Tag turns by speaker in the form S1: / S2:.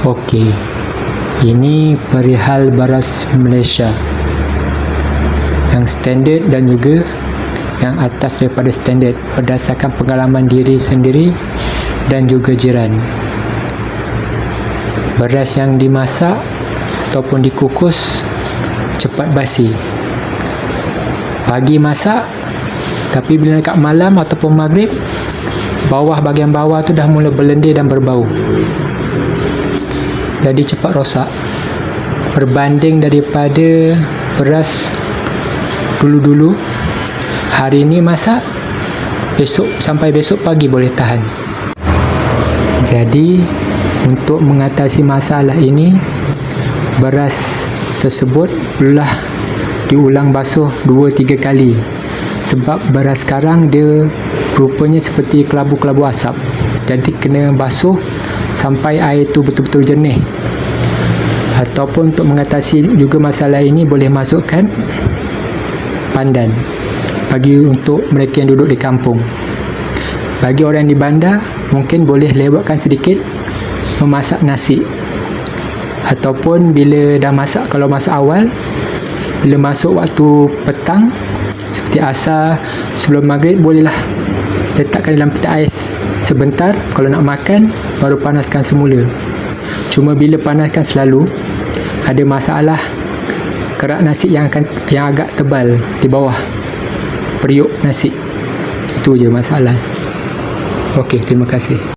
S1: Okey, ini perihal beras Malaysia yang standard dan juga yang atas daripada standard berdasarkan pengalaman diri sendiri dan juga jiran. Beras yang dimasak ataupun dikukus cepat basi. Pagi masak, tapi bila dekat malam ataupun maghrib, bagian bawah tu dah mula berlendir dan berbau. Jadi cepat rosak. Berbanding daripada beras dulu-dulu, hari ni masak, sampai besok pagi boleh tahan. Jadi untuk mengatasi masalah ini, beras tersebut perlulah diulang basuh 2-3 kali. Sebab beras sekarang dia rupanya seperti kelabu-kelabu asap. Jadi kena basuh sampai air tu betul-betul jernih. Ataupun untuk mengatasi juga masalah ini, boleh masukkan pandan bagi untuk mereka yang duduk di kampung. Bagi orang di bandar, mungkin boleh lewatkan sedikit memasak nasi. Ataupun bila dah masak, kalau masak awal, bila masuk waktu petang seperti asar sebelum maghrib, bolehlah letakkan dalam peti ais sebentar. Kalau nak makan, baru panaskan semula. Cuma bila panaskan selalu, ada masalah kerak nasi yang agak tebal di bawah periuk nasi. Itu je masalah. Okey, terima kasih.